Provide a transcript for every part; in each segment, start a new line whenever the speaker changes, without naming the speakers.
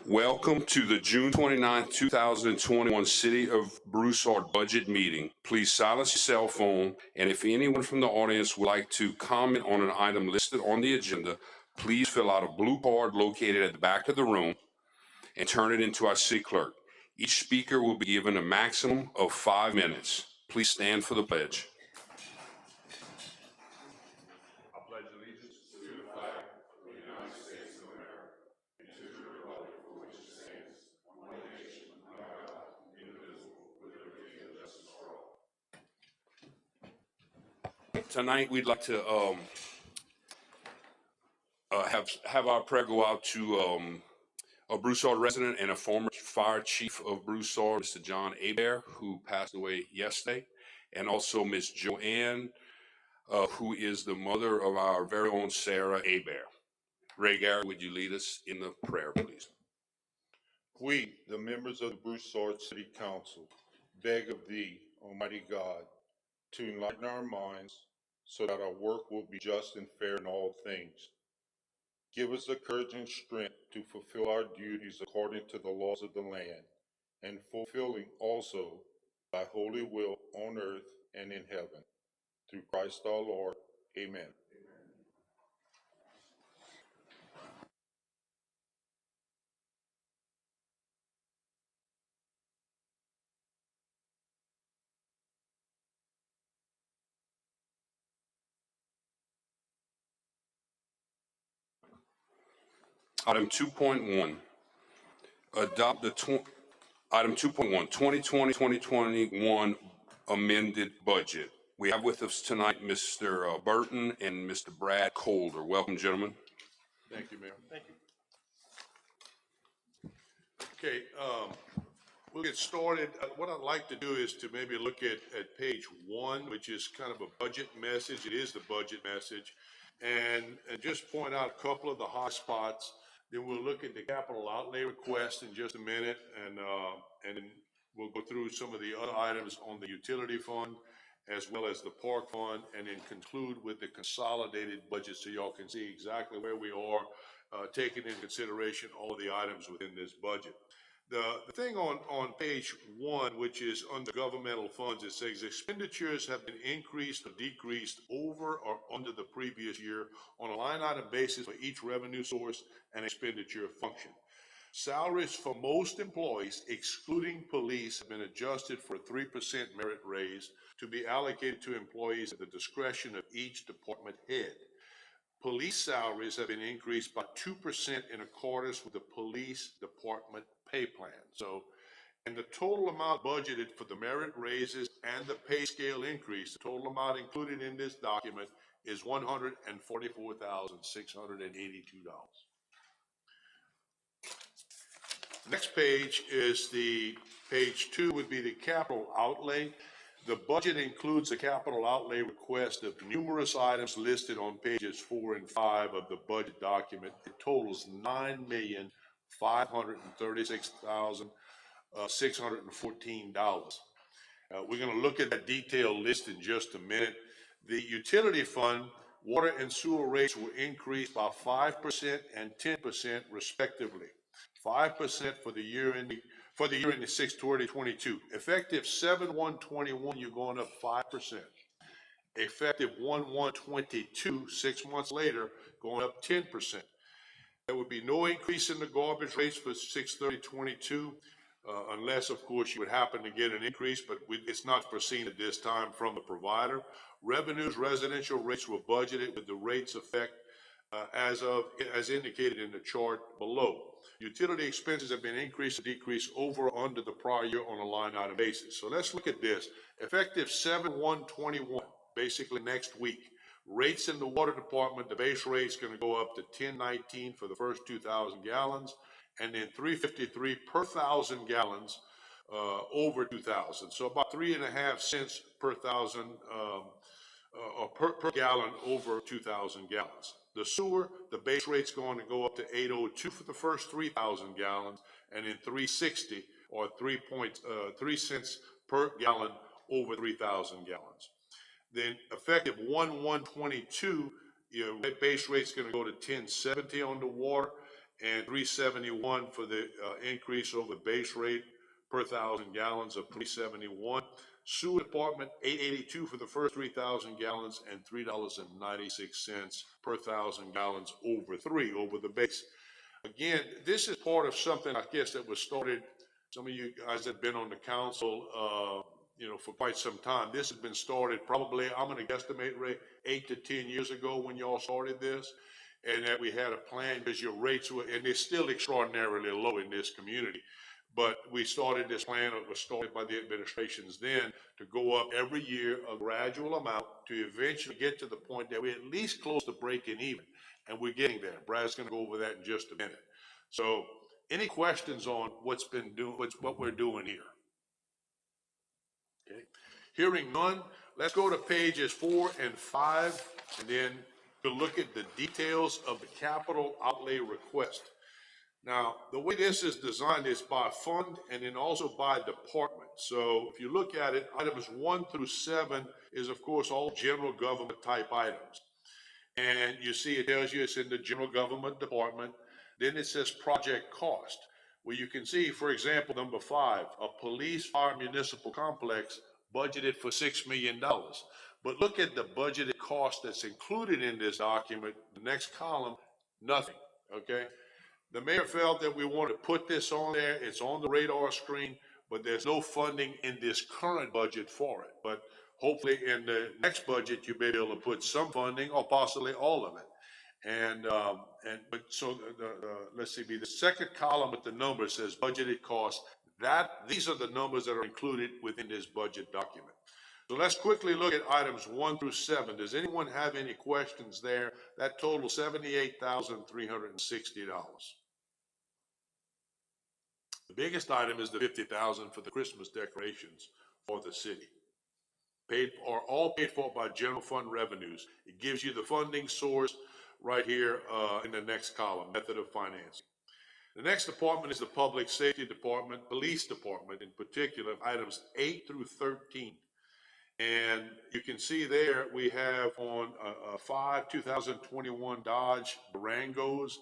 Welcome to the June 29, 2021 City of Broussard Budget Meeting. Please silence your cell phone, and if anyone from the audience would like to comment on an item listed on the agenda, please fill out a blue card located at the back of the room and turn it into our city clerk. Each speaker will be given a maximum of 5 minutes. Please stand for the pledge. I pledge allegiance to the flag of the United States of America and to the republic for which it stands, one nation, under God, indivisible, with liberty and justice for all. Tonight, we'd like to have our prayer go out to a Broussard resident and a former fire chief of Broussard, Mr. John Hebert, who passed away yesterday, and also Miss Joanne, who is the mother of our very own Sarah Hebert. Ray Gary, would you lead us in the prayer, please?
We, the members of the Broussard City Council, beg of thee, Almighty God, to enlighten our minds so that our work will be just and fair in all things. Give us the courage and strength to fulfill our duties according to the laws of the land, and fulfilling also thy holy will on earth and in heaven. Through Christ our Lord. Amen.
Item 2.1, adopt the item 2.1, 2020-2021 amended budget. We have with us tonight Mr. Burton and Mr. Brad Colder. Welcome, gentlemen.
Thank you, Mayor. Thank you. Okay, we'll get started. What I'd like to do is to maybe look at page 1, which is kind of a budget message. It is the budget message. And just point out a couple of the hot spots. Then we'll look at the capital outlay request in just a minute, and then we'll go through some of the other items on the utility fund, as well as the park fund, and then conclude with the consolidated budget so y'all can see exactly where we are, taking into consideration all of the items within this budget. The thing on page 1, which is under governmental funds, it says expenditures have been increased or decreased over or under the previous year on a line item basis for each revenue source and expenditure function. Salaries for most employees, excluding police, have been adjusted for a 3% merit raise to be allocated to employees at the discretion of each department head. Police salaries have been increased by 2% in accordance with the police department pay plan. So, and the total amount budgeted for the merit raises and the pay scale increase, the total amount included in this document is $144,682. Next page is page 2 would be the capital outlay. The budget includes a capital outlay request of numerous items listed on pages 4 and 5 of the budget document. It totals $9,536,614. We're going to look at that detailed list in just a minute. The utility fund, water and sewer rates were increased by 5% and 10% respectively. 5% for the year ending 6/2022. Effective 7/1/21, you're going up 5%. Effective 1/1/22, 6 months later, going up 10%. There would be no increase in the garbage rates for 6/30/22, unless, of course, you would happen to get an increase, but it's not foreseen at this time from the provider. Revenues, residential rates were budgeted with the rates effect as indicated in the chart below. Utility expenses have been increased or decreased over or under the prior year on a line item basis. So let's look at this. Effective 7/1/21, basically next week. Rates in the water department, the base rate is going to go up to $10.19 for the first 2,000 gallons, and then $3.53 per 1,000 gallons over 2,000. So about 3.5 cents per thousand or per gallon over 2,000 gallons. The sewer, the base rate's going to go up to $8.02 for the first 3,000 gallons, and then $3.60 or 3 cents per gallon over 3,000 gallons. Then effective 1/1/22, your base rate's going to go to $10.70 on the water, and $371 for the increase over base rate per 1,000 gallons of $371. Sewer department, $882 for the first 3,000 gallons and $3.96 per 1,000 gallons over the base. Again, this is part of something, I guess, that was started, some of you guys that have been on the council, for quite some time. This has been started probably, I'm going to guesstimate, Ray, 8 to 10 years ago when y'all started this, and that we had a plan because your rates were, and they're still extraordinarily low in this community. But we started this plan, it was started by the administrations then, to go up every year a gradual amount to eventually get to the point that we're at least close to breaking even. And we're getting there. Brad's going to go over that in just a minute. So, any questions on what we're doing here? Okay. Hearing none, let's go to pages 4 and 5, and then we'll look at the details of the capital outlay request. Now, the way this is designed is by fund and then also by department. So if you look at it, items 1 through 7 is, of course, all general government type items. And you see, it tells you it's in the general government department. Then it says project cost, where you can see, for example, number 5, a police fire municipal complex budgeted for $6 million. But look at the budgeted cost that's included in this document. The next column, nothing, okay? The mayor felt that we wanted to put this on there. It's on the radar screen, but there's no funding in this current budget for it. But hopefully in the next budget, you may be able to put some funding or possibly all of it. Let's see, the second column with the numbers says budgeted costs. These are the numbers that are included within this budget document. So let's quickly look at items 1 through 7. Does anyone have any questions there? That totals $78,360. The biggest item is the $50,000 for the Christmas decorations for the city. All paid for by general fund revenues. It gives you the funding source right here in the next column, method of financing. The next department is the public safety department, police department in particular, items 8 through 13. And you can see there we have on 2021 Dodge Durangos,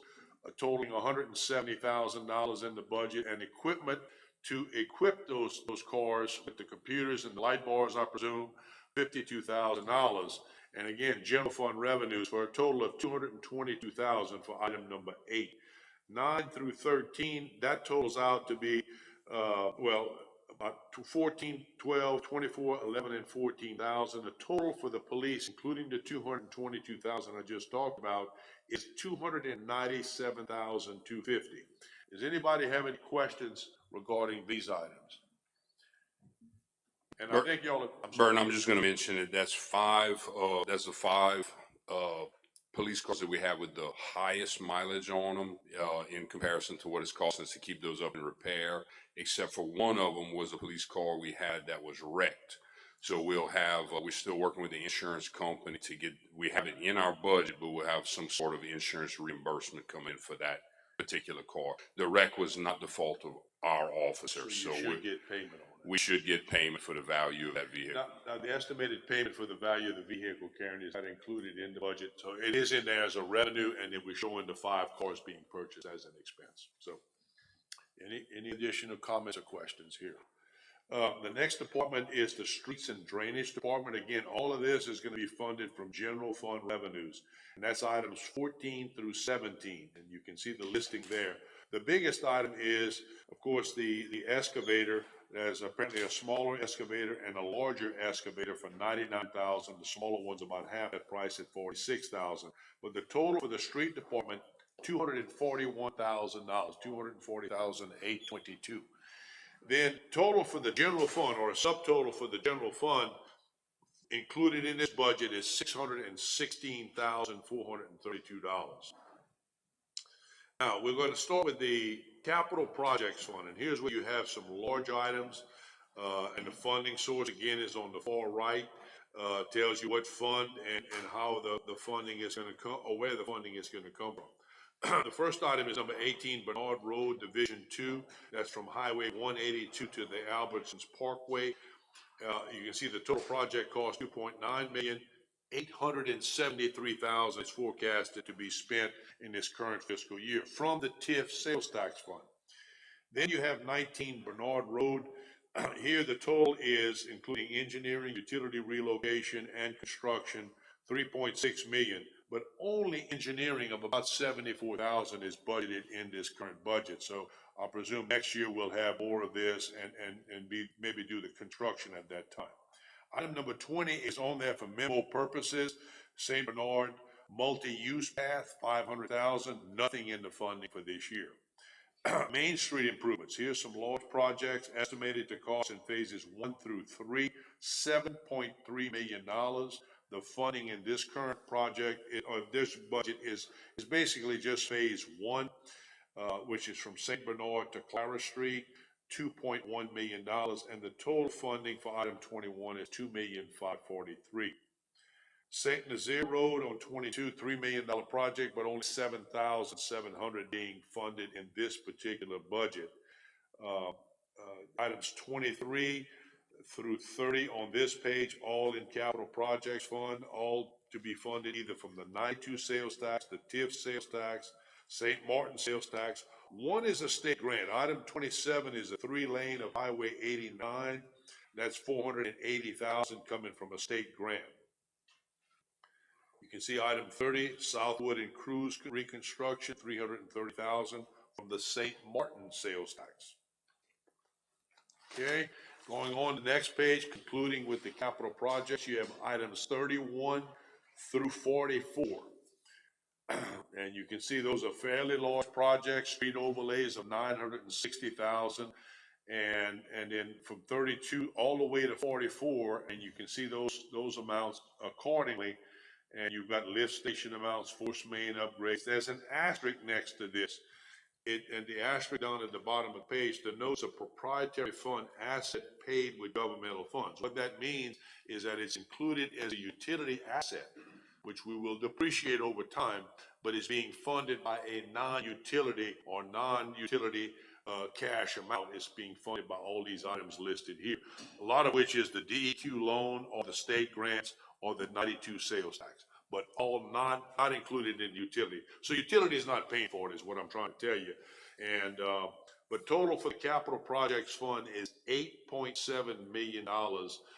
totaling $170,000 in the budget, and equipment to equip those cars with the computers and the light bars, I presume, $52,000. And again, general fund revenues for a total of $222,000 for item number 8. 9 through 13, that totals out to be, about 14, 12, 24, 11, and 14,000. The total for the police, including the 222,000 I just talked about, is 297,250. Does anybody have any questions regarding these items? And I think y'all.
Burton, I'm just going to mention it. That's the five police cars that we have with the highest mileage on them in comparison to what it's costing us to keep those up in repair, except for one of them was a police car we had that was wrecked. So we'll have, we're still working with the insurance company we have it in our budget, but we'll have some sort of insurance reimbursement come in for that particular car. The wreck was not the fault of our officers.
So you should get payment on it.
We should get payment for the value of that vehicle.
Now, the estimated payment for the value of the vehicle, Karen, is not included in the budget. So it is in there as a revenue, and then we're showing the 5 cars being purchased as an expense. So any additional comments or questions here? The next department is the streets and drainage department. Again, all of this is going to be funded from general fund revenues, and that's items 14 through 17, and you can see the listing there. The biggest item is, of course, the excavator. There's apparently a smaller excavator and a larger excavator for $99,000. The smaller one's about half that price at $46,000. But the total for the street department, $241,000, $240,822. Then total for the general fund, or a subtotal for the general fund, included in this budget is $616,432. Now, we're going to start with the capital projects fund, and here's where you have some large items, and the funding source, again, is on the far right. Tells you what fund and how the funding is going to come, or where the funding is going to come from. The first item is number 18, Bernard Road, Division 2. That's from Highway 182 to the Albertsons Parkway. You can see the total project cost $2.9 million. $873,000 is forecasted to be spent in this current fiscal year from the TIF sales tax fund. Then you have 19 Bernard Road. Here the total is, including engineering, utility relocation, and construction, 3.6 million, but only engineering of about 74,000 is budgeted in this current budget. So I presume next year we'll have more of this and maybe do the construction at that time. Item number 20 is on there for memo purposes. St. Bernard multi-use path, 500,000, nothing in the funding for this year. Main Street improvements. Here's some large projects estimated to cost in phases 1 through 3, $7.3 million. The funding in this current project, or this budget, is basically just phase 1, which is from St. Bernard to Clara Street, $2.1 million, and the total funding for item 21 is $2,543,000. St. Nazaire Road on 22, $3 million project, but only $7,700 being funded in this particular budget. Items 23 through 30 on this page, all in capital projects fund, all to be funded either from the 92 sales tax, the TIF sales tax, St. Martin sales tax. One is a state grant. Item 27 is a 3-lane of Highway 89. That's $480,000 coming from a state grant. You can see item 30, Southwood and Cruz reconstruction, $330,000 from the St. Martin sales tax. Okay, going on to the next page, concluding with the capital projects, you have items 31 through 44. And you can see those are fairly large projects, street overlays of $960,000, and then from 32 all the way to 44, and you can see those amounts accordingly. And you've got lift station amounts, force main upgrades. There's an asterisk next to this. And the asterisk down at the bottom of the page denotes a proprietary fund asset paid with governmental funds. What that means is that it's included as a utility asset, which we will depreciate over time, but is being funded by a non-utility or non-utility cash amount. Is being funded by all these items listed here, a lot of which is the DEQ loan or the state grants or the 92 sales tax, but all not included in utility. So utility is not paying for it, is what I'm trying to tell you. And but total for the capital projects fund is $8.7 million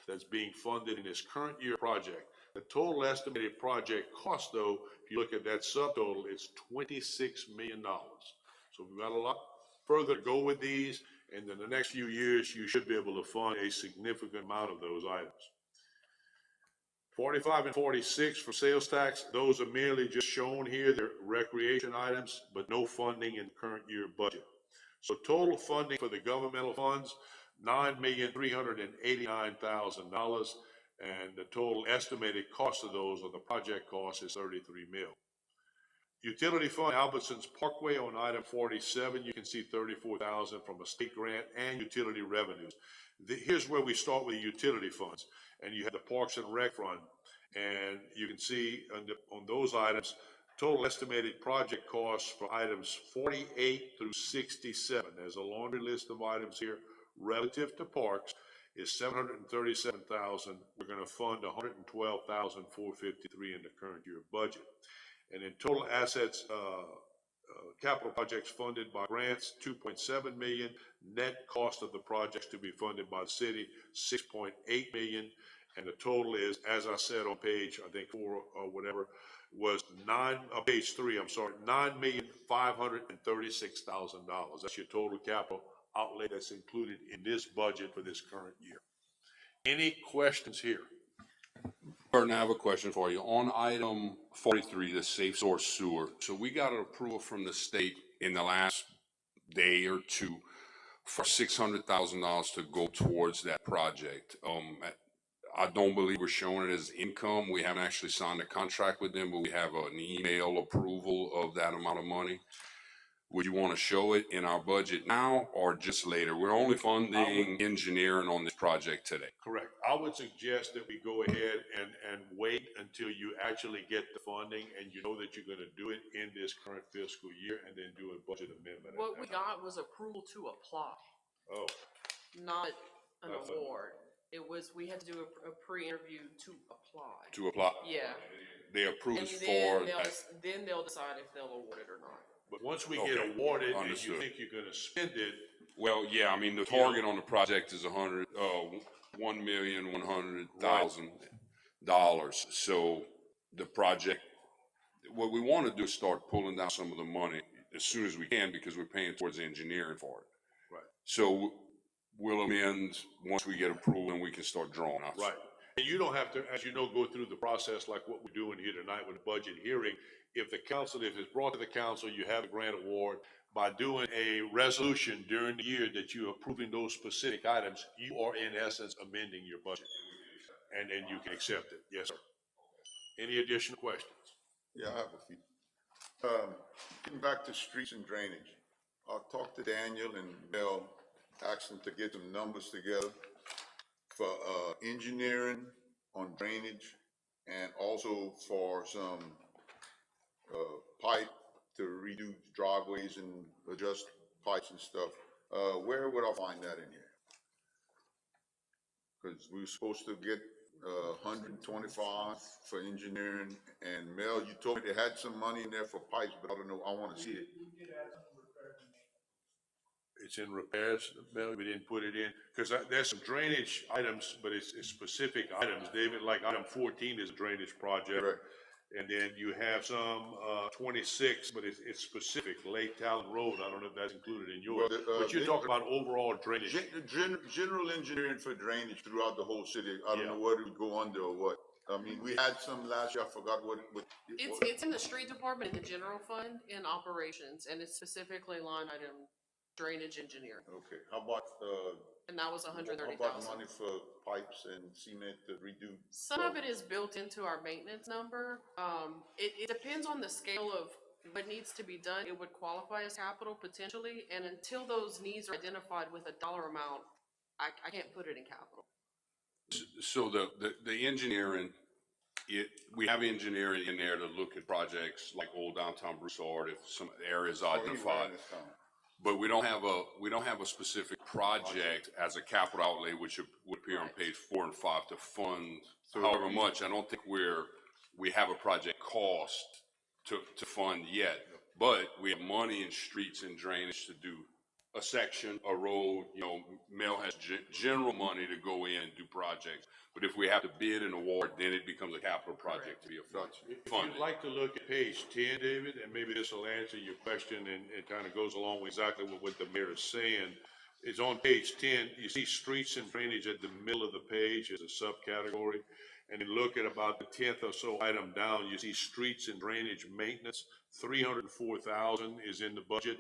that's being funded in this current year project. The total estimated project cost, though, if you look at that subtotal, it's $26 million. So we've got a lot further to go with these, and in the next few years, you should be able to fund a significant amount of those items. 45 and 46 for sales tax, those are merely just shown here. They're recreation items, but no funding in current year budget. So total funding for the governmental funds, $9,389,000, and the total estimated cost of those, or the project cost, is $33 million. Utility fund, Albertsons Parkway on item 47, you can see $34,000 from a state grant and utility revenues. Here's where we start with the utility funds, and you have the Parks and Rec fund, and you can see on those items, total estimated project costs for items 48 through 67. There's a laundry list of items here relative to parks is $737,000. We're going to fund $112,453 in the current year budget. And in total assets, capital projects funded by grants, $2.7 million. Net cost of the projects to be funded by the city, $6.8 million. And the total is, as I said on page, I think 4 or whatever, was page 3, I'm sorry, $9,536,000. That's your total capital outlay that's included in this budget for this current year. Any questions here?
Burton, I have a question for you. On item 43, the safe source sewer. So we got an approval from the state in the last day or two for $600,000 to go towards that project. I don't believe we're showing it as income. We haven't actually signed a contract with them, but we have an email approval of that amount of money. Would you want to show it in our budget now or just later? We're only funding engineering on this project today.
Correct. I would suggest that we go ahead and wait until you actually get the funding and you know that you're going to do it in this current fiscal year, and then do a budget amendment.
What we got was approval to apply,
Oh,
not an award. We had to do a pre-interview to apply.
to apply?
Yeah.
They approve
And
us
then
for that.
then they'll decide if they'll award it or not.
But once we get
Okay,
awarded and you
understood.
think you're gonna spend it,
Well, yeah, I mean, the target on the project is $1,100,000. So the project, what we want to do is start pulling down some of the money as soon as we can because we're paying towards engineering for it.
right,
So we'll amend once we get approval and we can start drawing out.
right. And you don't have to, as you know, go through the process like what we're doing here tonight with the budget hearing. If the council, if it's brought to the council, you have a grant award, by doing a resolution during the year that you're approving those specific items, you are in essence amending your budget. And then you can accept it. Yes, sir. Any additional questions?
Yeah, I have a few. Getting back to streets and drainage, I'll talk to Daniel and Mel, ask them to get some numbers together for, engineering on drainage and also for some, pipe to redo driveways and adjust pipes and stuff. Where would I find that in here? Cause we were supposed to get, 125 for engineering, and Mel, you told me they had some money in there for pipes, but I don't know, I wanna see it.
It's in repairs, Bill, we didn't put it in, because there's some drainage items, but it's specific items, David, like item 14 is a drainage project.
Correct.
And then you have some, 26, but it's specific, Lake Talon Road, I don't know if that's included in yours.
Well,
But you're talking about overall drainage.
General engineering for drainage throughout the whole city, I don't
Yeah.
know what it would go under or what. I mean, we had some last year, I forgot what.
It's in the street department, in the general fund, in operations, and it's specifically line item drainage engineering.
Okay, how about,
And that was
how about
130,000.
money for pipes and cement to redo?
Some of it is built into our maintenance number. It depends on the scale of what needs to be done. It would qualify as capital potentially, and until those needs are identified with a dollar amount, I can't put it in capital.
So the engineering, we have engineering in there to look at projects like old downtown Broussard, if some areas are identified. But we don't have a specific project as a capital outlay, which would appear on page 4 and 5 to fund however much. I don't think we have a project cost to fund yet, but we have money in streets and drainage to do a section, a road, Mel has general money to go in and do projects. But if we have to bid and award, then it becomes a capital project to be funded.
If you'd like to look at page 10, David, and maybe this will answer your question, and it kind of goes along with exactly what the mayor is saying. It's on page 10, you see streets and drainage at the middle of the page as a subcategory. And then look at about the 10th or so item down, you see streets and drainage maintenance, 304,000 is in the budget.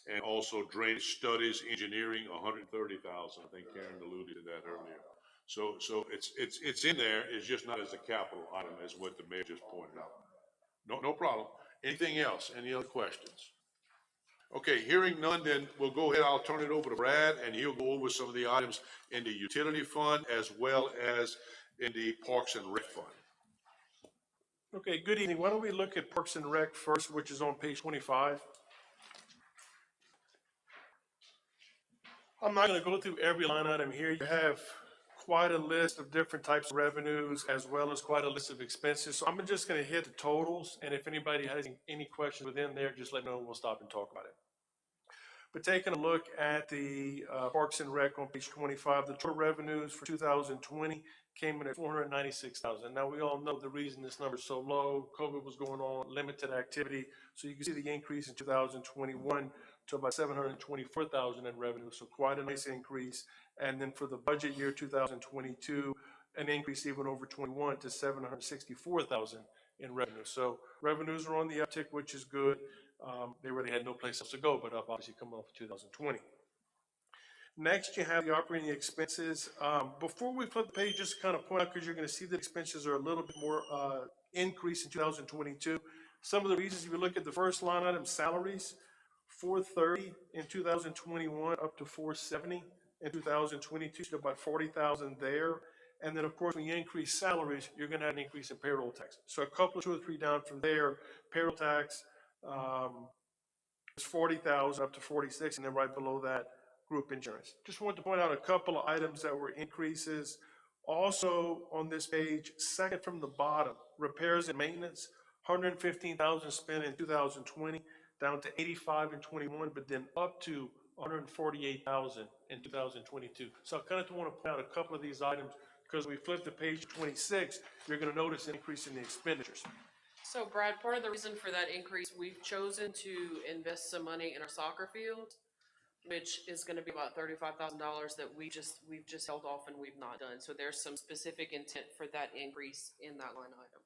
And also drainage studies, engineering, 130,000. I think Karen alluded to that earlier. So it's in there, it's just not as a capital item as what the mayor just pointed out. No problem. Anything else? Any other questions? Okay, hearing none, then we'll go ahead. I'll turn it over to Brad, and he'll go over some of the items in the utility fund as well as in the Parks and Rec fund.
Okay, good evening. Why don't we look at Parks and Rec first, which is on page 25. I'm not going to go through every line item here. You have quite a list of different types of revenues as well as quite a list of expenses. So I'm just going to hit the totals, and if anybody has any questions within there, just let me know and we'll stop and talk about it. But taking a look at the Parks and Rec on page 25, the total revenues for 2020 came in at 496,000. Now we all know the reason this number is so low. COVID was going on, limited activity. So you can see the increase in 2021 to about 724,000 in revenue. So quite a nice increase. And then for the budget year 2022, an increase even over 21 to 764,000 in revenue. So revenues are on the uptick, which is good. They really had no place else to go, but obviously coming off of 2020. Next, you have the operating expenses. Before we flip the page, just kind of point out, because you're going to see that expenses are a little bit more increase in 2022. Some of the reasons, if you look at the first line item, salaries, 430 in 2021 up to 470 in 2022, so about 40,000 there. And then, of course, when you increase salaries, you're going to have an increase in payroll tax. So a couple, 2 or 3 down from there, payroll tax is 40,000 up to 46, and then right below that, group insurance. Just wanted to point out a couple of items that were increases. Also on this page, second from the bottom, repairs and maintenance, 115,000 spent in 2020, down to 85 in 21, but then up to 148,000 in 2022. So I kind of want to point out a couple of these items because we flip to page 26, you're going to notice an increase in the expenditures.
So Brad, part of the reason for that increase, we've chosen to invest some money in our soccer field, which is gonna be about $35,000 that we've just held off and we've not done. So there's some specific intent for that increase in that line item.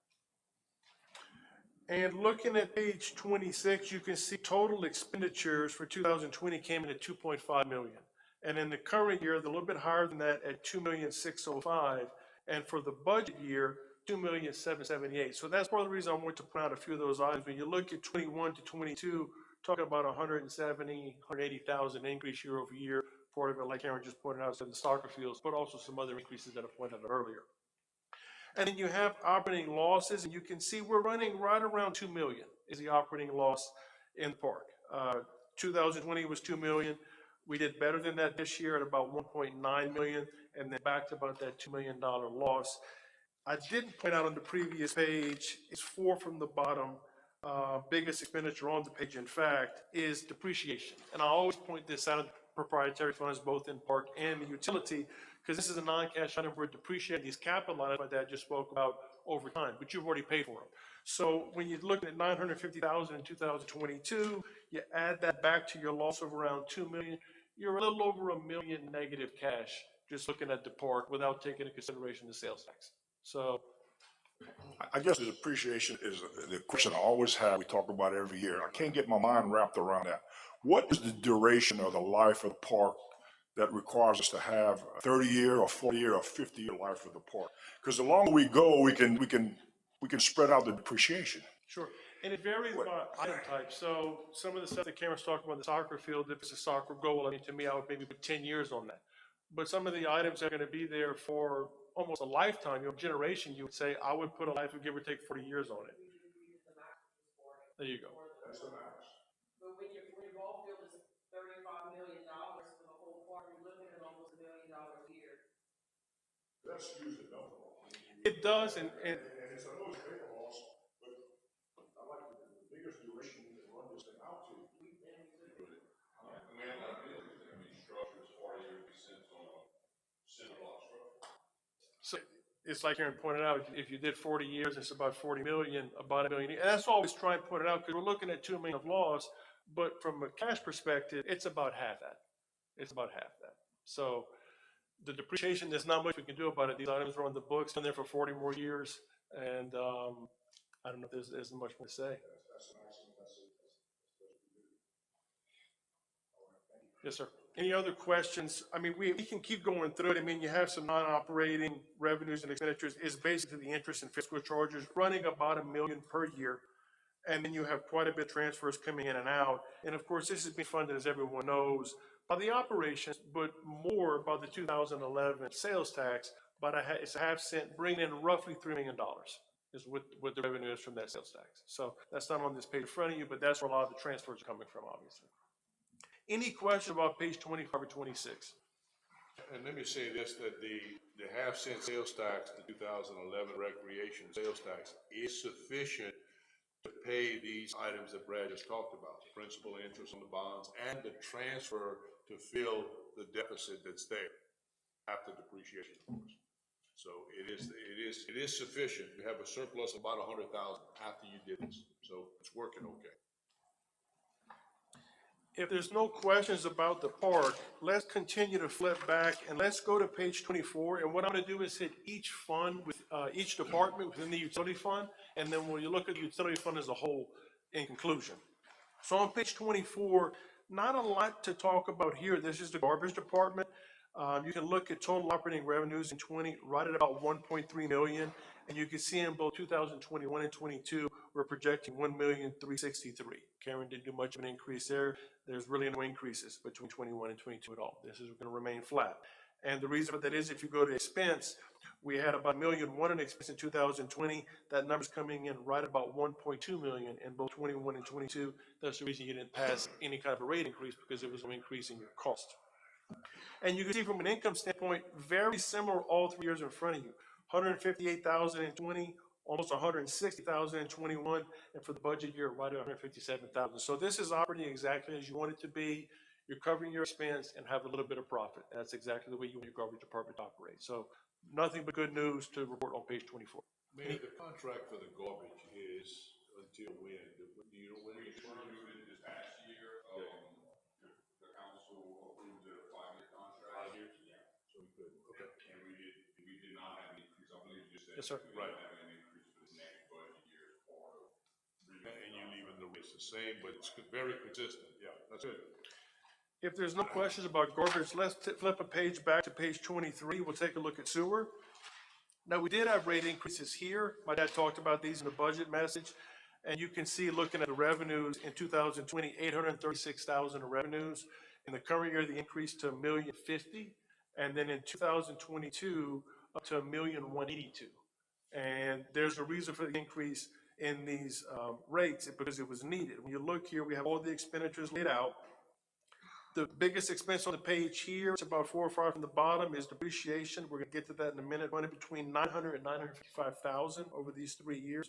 And looking at page 26, you can see total expenditures for 2020 came in at 2.5 million. And in the current year, they're a little bit higher than that at 2,605,000. And for the budget year, 2,778,000. So that's part of the reason I want to point out a few of those items. When you look at 21 to 22, talking about 170, 180,000 increase year over year. Part of it, like Aaron just pointed out, is in the soccer fields, but also some other increases that I pointed out earlier. And then you have operating losses, and you can see we're running right around 2 million is the operating loss in the park. 2020 was 2 million. We did better than that this year at about 1.9 million, and then back to about that $2 million loss. I didn't point out on the previous page, it's 4 from the bottom. Biggest expenditure on the page, in fact, is depreciation. And I always point this out, proprietary funds, both in park and the utility, because this is a non-cash item. We're depreciating these capital items like that I just spoke about over time, but you've already paid for them. So when you're looking at 950,000 in 2022, you add that back to your loss of around 2 million, you're a little over $1 million negative cash, just looking at the park without taking into consideration the sales tax. So
I guess the depreciation is the question I always have. We talk about it every year. I can't get my mind wrapped around that. What is the duration of the life of the park that requires us to have a 30-year or 40-year or 50-year life of the park? Because the longer we go, we can spread out the depreciation.
sure. And it varies by item type. So some of the stuff that Cameron's talking about, the soccer field, if it's a soccer goal, I mean, to me, I would maybe put 10 years on that. But some of the items are going to be there for almost a lifetime, generation, you would say, I would put a life of give or take 40 years on it. There you go.
But when your ball field is $35 million for the whole park, you're looking at almost $1 million a year.
That's usually enough.
It does, and
it's a little paper loss, but I like the biggest duration we can run this thing out to.
so it's like Aaron pointed out, if you did 40 years, it's about 40 million, about $1 million. And that's always try and point it out, because we're looking at 2 million of loss, but from a cash perspective, it's about half that. It's about half that. So the depreciation, there's not much we can do about it. These items are on the books, been there for 40 more years, and I don't know if there's much more to say. Yes, sir. Any other questions? I mean, we can keep going through it. I mean, you have some non-operating revenues and expenditures. Is basically the interest and fiscal charges running about $1 million per year. And then you have quite a bit of transfers coming in and out. And of course, this is being funded, as everyone knows, by the operations, but more by the 2011 sales tax. But it's a half cent, bringing in roughly $3 million is what the revenue is from that sales tax. So that's not on this page in front of you, but that's where a lot of the transfers are coming from, obviously. Any question about page 25 or 26?
And let me say this, that the half-cent sales tax, the 2011 recreation sales tax, is sufficient to pay these items that Brad just talked about, principal, interest on the bonds, and the transfer to fill the deficit that's there after depreciation, of course. So it is sufficient. You have a surplus of about 100,000 after you did this, so it's working okay.
If there's no questions about the park, let's continue to flip back and let's go to page 24. And what I'm going to do is hit each fund with each department within the utility fund, and then when you look at the utility fund as a whole in conclusion. So on page 24, not a lot to talk about here. This is the garbage department. You can look at total operating revenues in 20, right at about 1.3 million. And you can see in both 2021 and 22, we're projecting 1,363,000. Karen didn't do much of an increase there. There's really no increases between 21 and 22 at all. This is going to remain flat. And the reason for that is if you go to expense, we had about $1.1 million in expense in 2020. That number's coming in right about 1.2 million in both 21 and 22. That's the reason you didn't pass any kind of a rate increase, because there was no increase in your cost. And you can see from an income standpoint, very similar all 3 years in front of you. 158,000 in 20, almost 160,000 in 21, and for the budget year, right at 157,000. So this is operating exactly as you want it to be. You're covering your expense and have a little bit of profit. That's exactly the way you want your garbage department to operate. So nothing but good news to report on page 24.
Mayor, the contract for the garbage is until when? Do you know when it expires?
This past year, the council approved a 5-year contract.
5 years? Yeah. So we could, okay.
And we did not have an increase. I believe you just said.
Yes, sir.
We didn't have an increase for the next budget year as part of.
And you leaving the rates the same, but it's very consistent. Yeah, that's good.
If there's no questions about garbage, let's flip a page back to page 23. We'll take a look at sewer. Now, we did have rate increases here. My dad talked about these in the budget message. And you can see, looking at the revenues in 2020, 836,000 of revenues. In the current year, the increase to $1,050,000. And then in 2022, up to $1,182,000. And there's a reason for the increase in these rates, because it was needed. When you look here, we have all the expenditures laid out. The biggest expense on the page here, it's about 4 or 5 from the bottom, is depreciation. We're gonna get to that in a minute, running between 900 and 955,000 over these 3 years.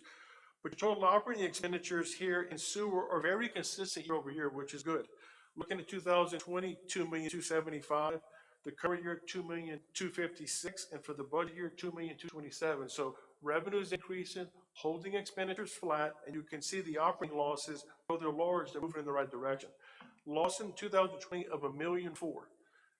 But your total operating expenditures here in sewer are very consistent year over year, which is good. Looking at 2020, 2,275,000. The current year, 2,256,000, and for the budget year, 2,227,000. So revenues increasing, holding expenditures flat, and you can see the operating losses, though they're large, they're moving in the right direction. Loss in 2020 of $1,004,000.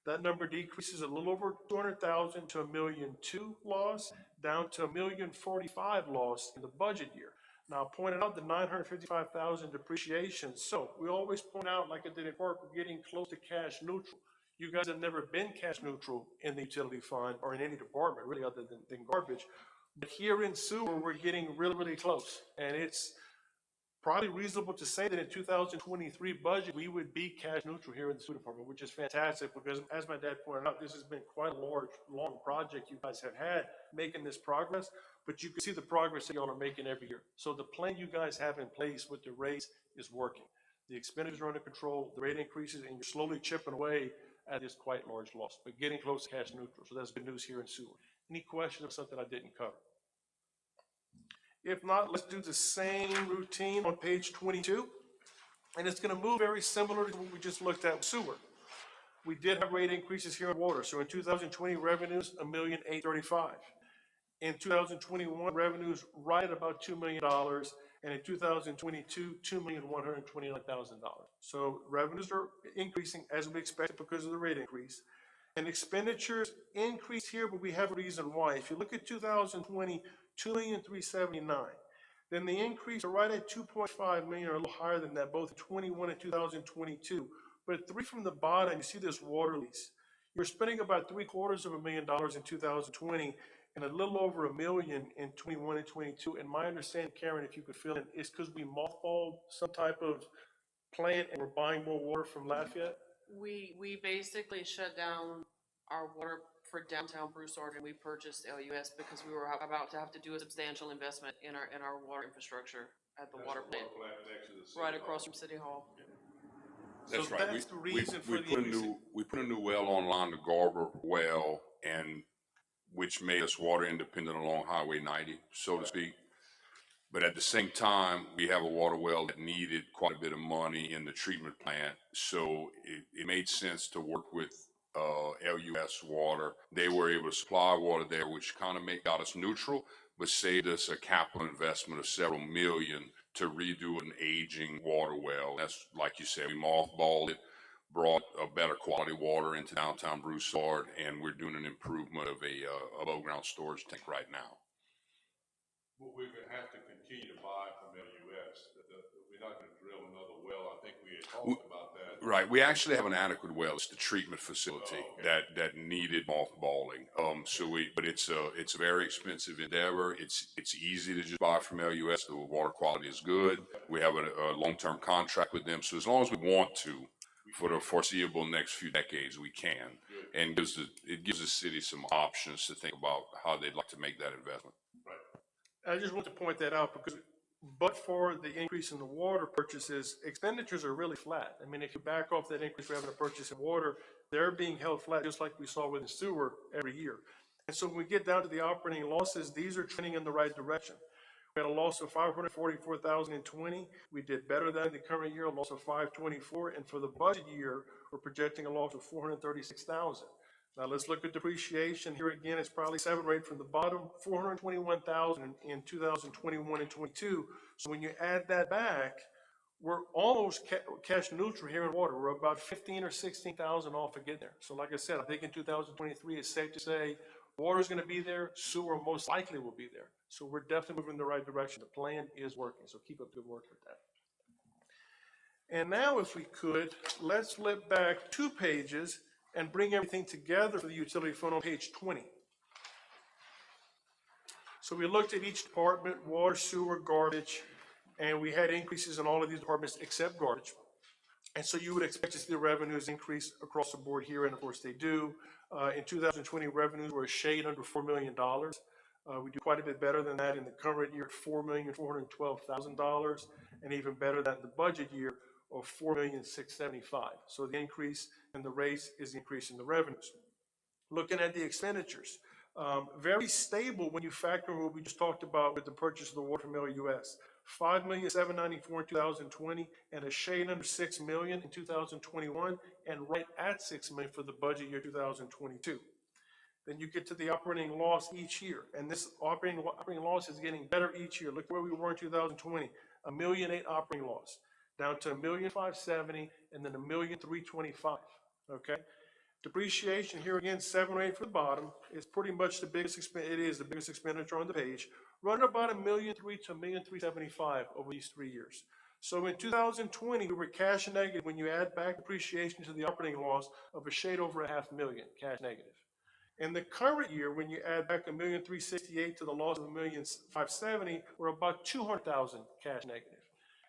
That number decreases a little over 200,000 to $1,002,000 loss, down to $1,045,000 loss in the budget year. Now, I pointed out the 955,000 depreciation. So we always point out, like I did in Park, we're getting close to cash neutral. You guys have never been cash neutral in the utility fund or in any department, really, other than garbage. But here in sewer, we're getting really, really close. And it's probably reasonable to say that in 2023 budget, we would be cash neutral here in the sewer department, which is fantastic, because as my dad pointed out, this has been quite a large, long project you guys have had making this progress, but you can see the progress that y'all are making every year. So the plan you guys have in place with the rates is working. The expenditures are under control, the rate increases, and you're slowly chipping away at this quite large loss, but getting close to cash neutral. So that's good news here in sewer. Any questions or something I didn't cover? If not, let's do the same routine on page 22. And it's going to move very similar to what we just looked at with sewer. We did have rate increases here in water. So in 2020, revenues, $1,835,000. In 2021, revenues right at about $2 million. And in 2022, $2,129,000. So revenues are increasing as we expected because of the rate increase. And expenditures increase here, but we have a reason why. If you look at 2020, $2,379,000. Then the increase are right at $2.5 million, or a little higher than that, both 21 and 2022. But 3 from the bottom, you see this water lease. You're spending about $750,000 in 2020 and a little over $1 million in 21 and 22. And my understanding, Karen, if you could fill in, is because we mothballed some type of plant and we're buying more water from Lafayette?
We basically shut down our water for downtown Broussard, and we purchased LUS because we were about to have to do a substantial investment in our water infrastructure at the water plant, right across from City Hall.
That's
So
right.
that's the reason for the increase.
We put a new well online, the Garber well, and which made us water independent along Highway 90, so to speak. But at the same time, we have a water well that needed quite a bit of money in the treatment plant. So it made sense to work with LUS Water. They were able to supply water there, which kind of got us neutral, but saved us a capital investment of several million to redo an aging water well. That's, like you said, we mothballed it, brought a better quality water into downtown Broussard, and we're doing an improvement of a above-ground storage tank right now.
But we're gonna have to continue to buy from LUS. We're not gonna drill another well. I think we had talked about that.
Right. We actually have an adequate well. It's the treatment facility that needed mothballing. But it's a very expensive endeavor. It's easy to just buy from LUS. The water quality is good. We have a long-term contract with them. So as long as we want to, for the foreseeable next few decades, we can. And it gives the city some options to think about how they'd like to make that investment.
I just want to point that out because, but for the increase in the water purchases, expenditures are really flat. I mean, if you back off that increase revenue purchase in water, they're being held flat, just like we saw with the sewer every year. And so when we get down to the operating losses, these are trending in the right direction. We had a loss of 544,020. We did better than the current year, a loss of 524. And for the budget year, we're projecting a loss of 436,000. Now let's look at depreciation. Here again, it's probably 7 or 8 from the bottom, 421,000 in 2021 and 22. So when you add that back, we're almost cash neutral here in water. We're about 15 or 16,000 off of getting there. So like I said, I think in 2023, it's safe to say water's going to be there, sewer most likely will be there. So we're definitely moving in the right direction. The plan is working, so keep up good work with that. And now if we could, let's flip back 2 pages and bring everything together for the utility fund on page 20. So we looked at each department, water, sewer, garbage, and we had increases in all of these departments except garbage. And so you would expect to see the revenues increase across the board here, and of course they do. In 2020, revenues were a shade under $4 million. We do quite a bit better than that in the current year at $4,412,000, and even better than the budget year of $4,675,000. So the increase in the rates is the increase in the revenues. Looking at the expenditures, very stable when you factor in what we just talked about with the purchase of the water from LUS. $5,794,000 in 2020, and a shade under $6 million in 2021, and right at $6 million for the budget year 2022. Then you get to the operating loss each year, and this operating loss is getting better each year. Look where we were in 2020, $1.8 million operating loss, down to $1,570,000, and then $1,325,000. Okay. Depreciation here again, 7 or 8 for the bottom, is pretty much the biggest it is the biggest expenditure on the page, running about $1,300,000 to $1,375,000 over these 3 years. So in 2020, we were cash negative when you add back depreciation to the operating loss of a shade over $500,000 cash negative. In the current year, when you add back $1,368,000 to the loss of $1,570,000, we're about $200,000 cash negative.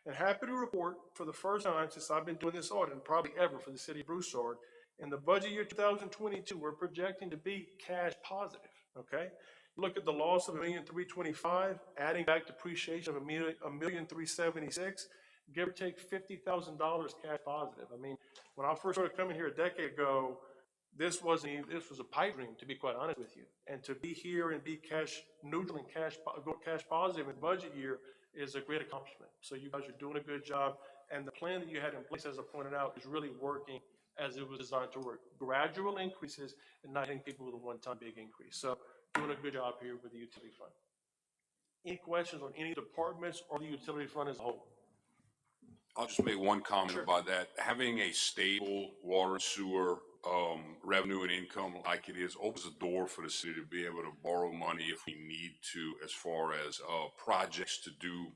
And happy to report, for the first time since I've been doing this audit, and probably ever for the city of Broussard, in the budget year 2022, we're projecting to be cash positive, okay? Look at the loss of $1,325,000, adding back depreciation of $1,376,000, give or take $50,000 cash positive. I mean, when I first started coming here a decade ago, this was a pipe dream, to be quite honest with you. And to be here and be cash neutral and cash positive in the budget year is a great accomplishment. So you guys are doing a good job. And the plan that you had in place, as I pointed out, is really working as it was designed to work. Gradual increases and not hitting people with a one-time big increase. So doing a good job here with the utility fund. Any questions on any departments or the utility fund as a whole?
I'll just make one comment about that. Having a stable water and sewer revenue and income like it is opens the door for the city to be able to borrow money if we need to, as far as projects to do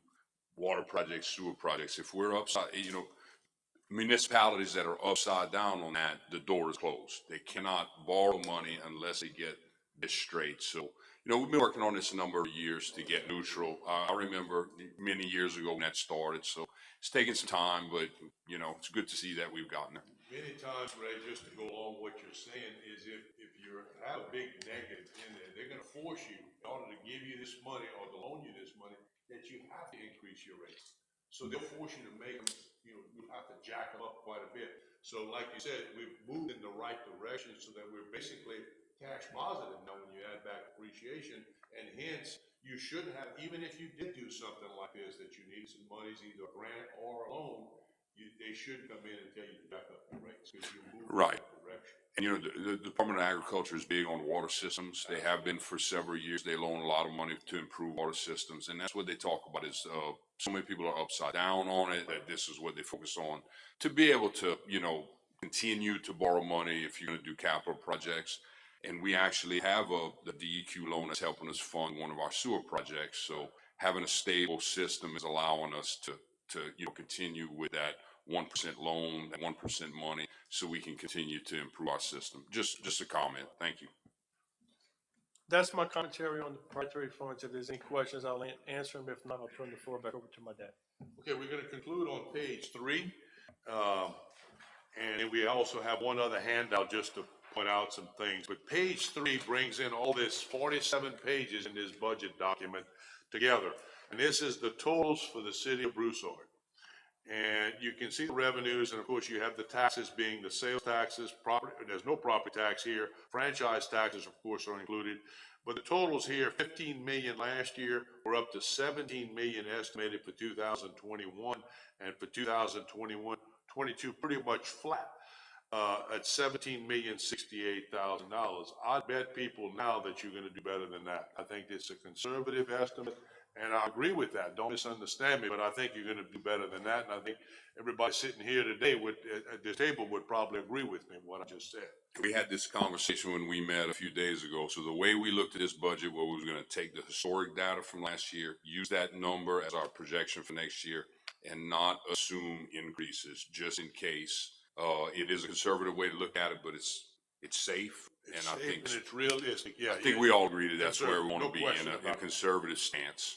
water projects, sewer projects. If we're upside, municipalities that are upside down on that, the door is closed. They cannot borrow money unless they get this straight. So, we've been working on this a number of years to get neutral. I remember many years ago when that started. So it's taken some time, but, it's good to see that we've gotten there.
Many times, Ray, just to go along with what you're saying, is if you have a big negative in there, they're going to force you, in order to give you this money or to loan you this money, that you have to increase your rates. So they'll force you to make them, you have to jack them up quite a bit. So like you said, we've moved in the right direction so that we're basically cash positive now when you add back depreciation, and hence you should have, even if you did do something like this, that you need some monies, either a grant or a loan, they should come in and tell you to back up the rates because you're moving
right
in that direction.
And the Department of Agriculture is big on water systems. They have been for several years. They loan a lot of money to improve water systems, and that's what they talk about. Is so many people are upside down on it that this is what they focus on to be able to continue to borrow money if you're going to do capital projects. And we actually have the DEQ loan that's helping us fund one of our sewer projects. So having a stable system is allowing us to continue with that 1% loan, that 1% money, so we can continue to improve our system. Just a comment. Thank you.
That's my commentary on the proprietary funds. If there's any questions, I'll answer them. If not, I'll turn the floor back over to my dad.
Okay, we're going to conclude on page 3. And we also have one other handout just to point out some things. But page 3 brings in all this 47 pages in this budget document together. And this is the totals for the city of Broussard. And you can see the revenues, and of course you have the taxes being the sales taxes, property, there's no property tax here. Franchise taxes, of course, are included. But the totals here, 15 million last year, we're up to 17 million estimated for 2021, and for 2021, 22, pretty much flat. At $17,068,000. I bet people now that you're going to do better than that. I think it's a conservative estimate, and I agree with that. Don't misunderstand me, but I think you're going to do better than that. And I think everybody sitting here today at this table would probably agree with me what I just said.
We had this conversation when we met a few days ago. So the way we looked at this budget, where we was going to take the historic data from last year, use that number as our projection for next year, and not assume increases just in case. It is a conservative way to look at it, but it's safe.
It's
And I
safe
think,
and it's realistic. Yeah,
I think we all agree that that's where we
Conservative,
want
no
to be
question
in a
about it.
conservative stance.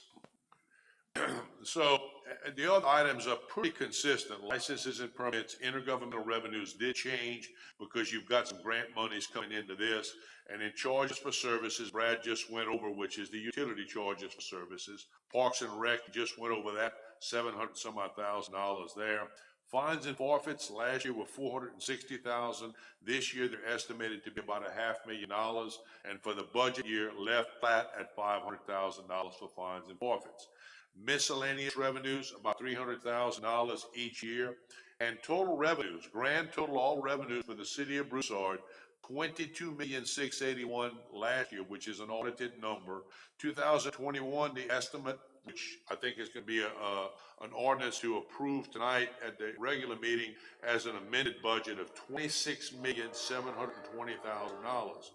So the other items are pretty consistent. Licenses and permits, intergovernmental revenues did change because you've got some grant monies coming into this. And in charges for services, Brad just went over, which is the utility charges for services. Parks and Rec just went over that, 700 some odd $1,000 there. Fines and forfeits last year were 460,000. This year they're estimated to be about $500,000, and for the budget year left flat at $500,000 for fines and forfeits. Miscellaneous revenues about $300,000 each year, and total revenues, grand total all revenues for the city of Broussard, 22,681,000 last year, which is an audited number. 2021, the estimate, which I think is going to be an ordinance to approve tonight at the regular meeting as an amended budget of $26,720,000.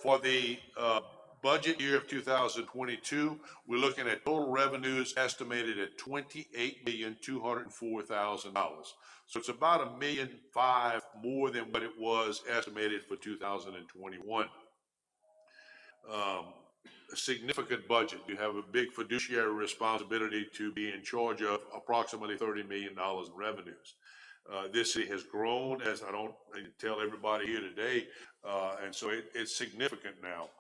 For the budget year of 2022, we're looking at total revenues estimated at $28,204,000. So it's about $1.5 million more than what it was estimated for 2021. A significant budget. You have a big fiduciary responsibility to be in charge of approximately $30 million in revenues. This city has grown, as I don't tell everybody here today, and so it's significant now.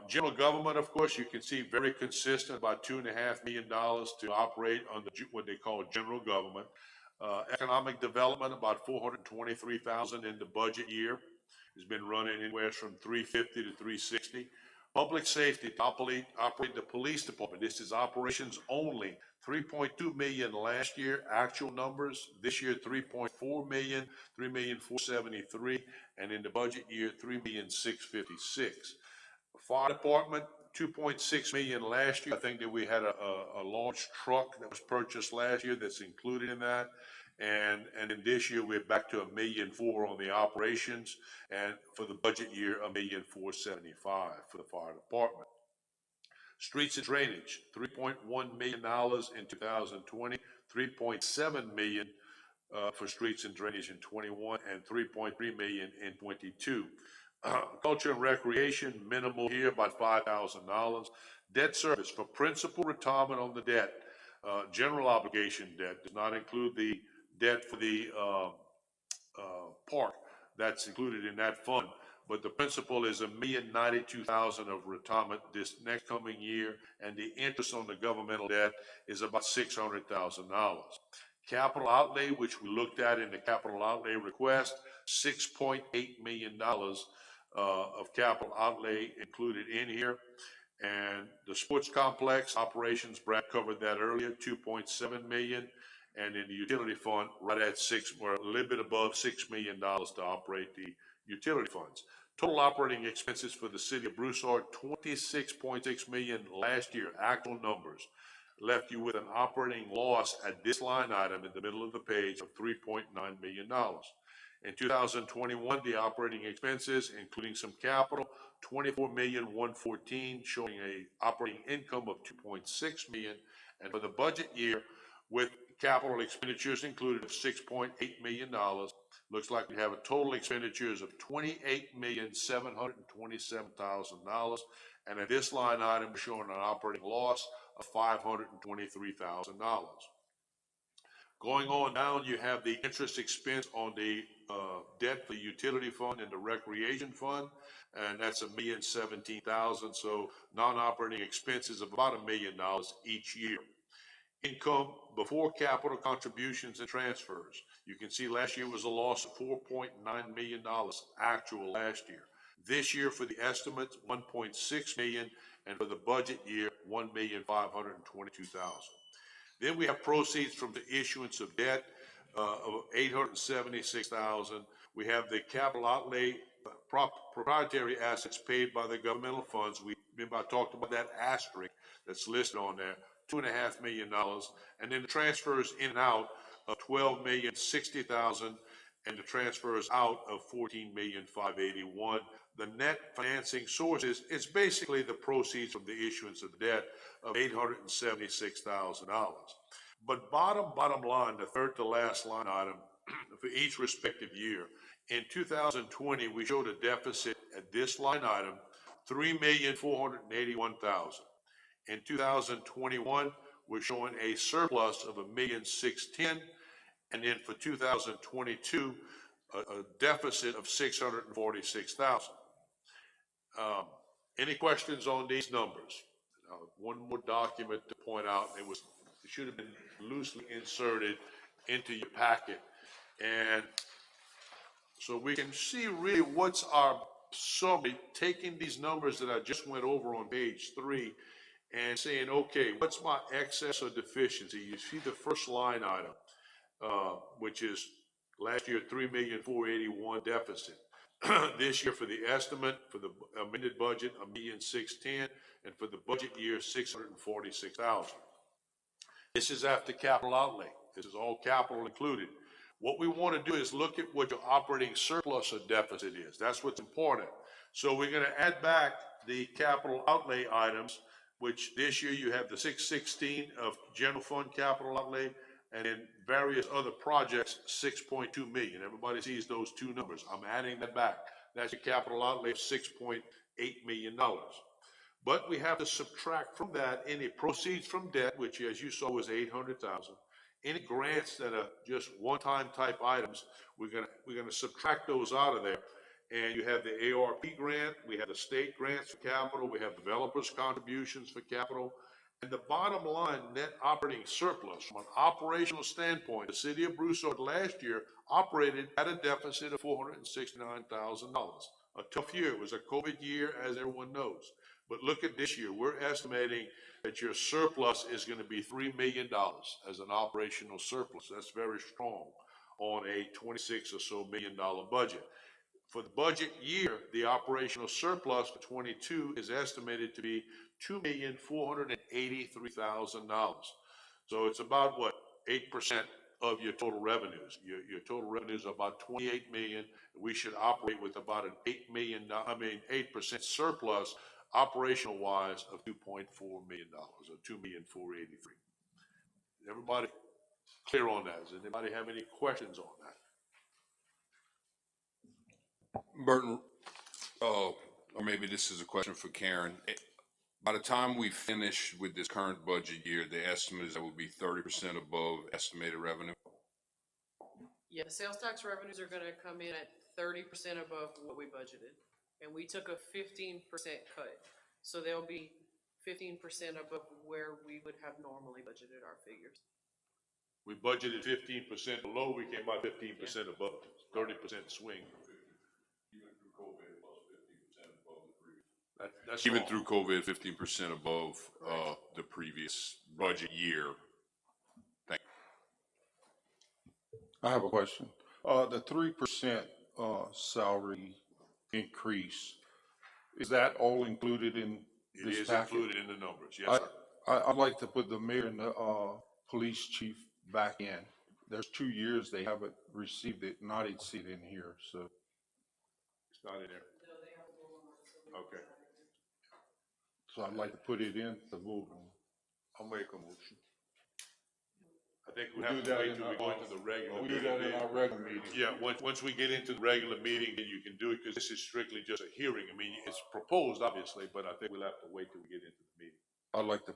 General government, of course, you can see very consistent, about $2.5 million to operate under what they call general government. Economic development, about $423,000 in the budget year. Has been running anywhere from 350 to 360. Public safety, operate the police department. This is operations only. 3.2 million last year, actual numbers. This year, 3.4 million, 3,473,000, and in the budget year, 3,656,000. Fire department, 2.6 million last year. I think that we had a large truck that was purchased last year that's included in that. And in this year, we're back to $1.4 million on the operations, and for the budget year, $1,475,000 for the fire department. Streets and drainage, $3.1 million in 2020, $3.7 million for streets and drainage in 21, and $3.3 million in 22. Culture and recreation, minimal here, about $5,000. Debt service for principal retirement on the debt. General obligation debt does not include the debt for the park. That's included in that fund. But the principal is $1,092,000 of retirement this next coming year, and the interest on the governmental debt is about $600,000. Capital outlay, which we looked at in the capital outlay request, $6.8 million of capital outlay included in here. And the sports complex operations, Brad covered that earlier, $2.7 million. And in the utility fund, right at or a little bit above $6 million to operate the utility funds. Total operating expenses for the city of Broussard, $26.6 million last year, actual numbers. Left you with an operating loss at this line item in the middle of the page of $3.9 million. In 2021, the operating expenses, including some capital, $24,114,000, showing a operating income of $2.6 million. And for the budget year, with capital expenditures included of $6.8 million, looks like we have a total expenditures of $28,727,000. And at this line item, we're showing an operating loss of $523,000. Going on down, you have the interest expense on the debt for the utility fund and the recreation fund, and that's $1,017,000. So non-operating expenses of about $1 million each year. Income before capital contributions and transfers. You can see last year was a loss of $4.9 million actual last year. This year for the estimates, 1.6 million, and for the budget year, 1,522,000. Then we have proceeds from the issuance of debt of 876,000. We have the capital outlay, proprietary assets paid by the governmental funds. We remember I talked about that asterisk that's listed on there, $2.5 million, and then the transfers in and out of 12,060,000, and the transfers out of 14,581,000. The net financing sources is basically the proceeds from the issuance of the debt of $876,000. But bottom line, the third to last line item for each respective year. In 2020, we showed a deficit at this line item, $3,481,000. In 2021, we're showing a surplus of $1,610,000, and then for 2022, a deficit of $646,000. Any questions on these numbers? One more document to point out, it should have been loosely inserted into your packet. And so we can see really what's our summary, taking these numbers that I just went over on page 3 and saying, okay, what's my excess or deficiency? You see the first line item, which is last year, 3,481,000 deficit. This year for the estimate, for the amended budget, 1,610,000, and for the budget year, 646,000. This is after capital outlay. This is all capital included. What we want to do is look at what your operating surplus or deficit is. That's what's important. So we're going to add back the capital outlay items, which this year you have the 616 of general fund capital outlay, and in various other projects, 6.2 million. Everybody sees those two numbers. I'm adding that back. That's your capital outlay of $6.8 million. But we have to subtract from that any proceeds from debt, which as you saw was 800,000. Any grants that are just one-time type items, we're gonna subtract those out of there. And you have the ARP grant, we have the state grants for capital, we have developers' contributions for capital. And the bottom line net operating surplus, from an operational standpoint, the city of Broussard last year operated at a deficit of $469,000. A tough year. It was a COVID year, as everyone knows. But look at this year. We're estimating that your surplus is going to be $3 million as an operational surplus. That's very strong on a $26 or so million budget. For the budget year, the operational surplus for 22 is estimated to be $2,483,000. So it's about what, 8% of your total revenues. Your total revenues are about 28 million. We should operate with about an 8% surplus operational wise of $2.4 million or 2,483,000. Everybody clear on that? Does anybody have any questions on that?
Burton, or maybe this is a question for Karen. By the time we finish with this current budget year, the estimate is that will be 30% above estimated revenue.
Yeah, the sales tax revenues are gonna come in at 30% above what we budgeted. And we took a 15% cut. So they'll be 15% above where we would have normally budgeted our figures.
We budgeted 15% below, we came out 15% above, 30% swing. Even through COVID, plus 15% above the previous. That's
Even
wrong.
through COVID, 15% above the previous budget year. Thank you.
I have a question. The 3% salary increase, is that all included in
It
this
is
packet?
included in the numbers, yes, sir.
I'd like to put the mayor and the police chief back in. There's 2 years they haven't received it, not exceed in here, so.
It's not in there. Okay,
So I'd like to put it in to vote on.
I'll make a motion. I think we
We'll
have
do
to
that
wait
in
till we
our-
go into the regular
We'll
meeting.
do that in our regular meeting.
Yeah, once we get into the regular meeting, then you can do it, because this is strictly just a hearing. I mean, it's proposed, obviously, but I think we'll have to wait till we get into the meeting.
I'd like to,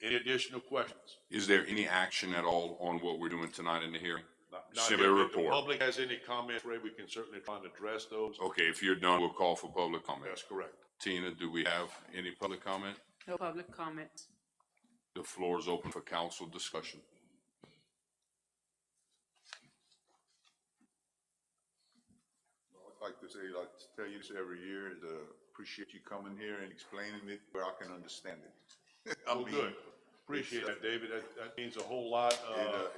Any additional questions?
Is there any action at all on what we're doing tonight in the hearing?
Not
Simply
yet.
a
If the
report.
public has any comments, Ray, we can certainly try and address those.
Okay, if you're done, we'll call for public comment.
That's correct.
Tina, do we have any public comment?
No public comments.
The floor is open for council discussion.
I'd like to say, like, to tell you this every year, is appreciate you coming here and explaining it where I can understand it. I
Well,
mean,
good. Appreciate that, David. That means a whole lot.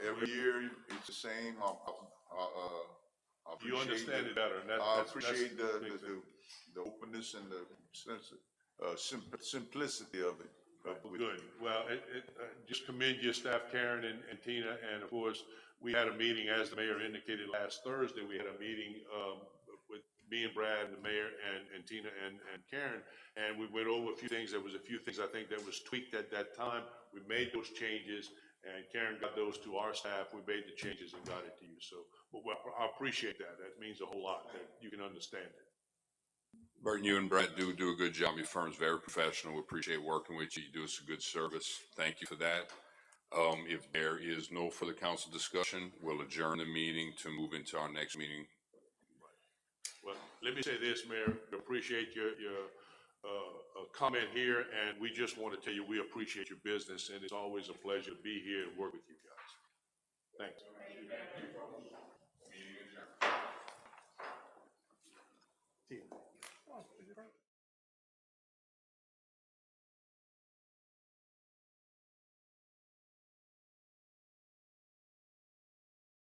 every year, it's the same. I
You
appreciate
understand
the-
it better, and
I
that's
appreciate
the big thing.
the openness and the simplicity of it.
Good. Well, just commend your staff, Karen and Tina, and of course, we had a meeting, as the mayor indicated last Thursday, we had a meeting, with me and Brad and the mayor and Tina and Karen, and we went over a few things. There was a few things I think that was tweaked at that time. We made those changes, and Karen got those to our staff. We made the changes and got it to you. So, well, I appreciate that. That means a whole lot, that you can understand it.
Burton, you and Brett do a good job. Your firm's very professional. We appreciate working with you. You do us a good service. Thank you for that. If there is no further council discussion, we'll adjourn the meeting to move into our next meeting.
Well, let me say this, Mayor, we appreciate your comment here, and we just want to tell you, we appreciate your business, and it's always a pleasure to be here and work with you guys. Thanks. Meeting adjourned.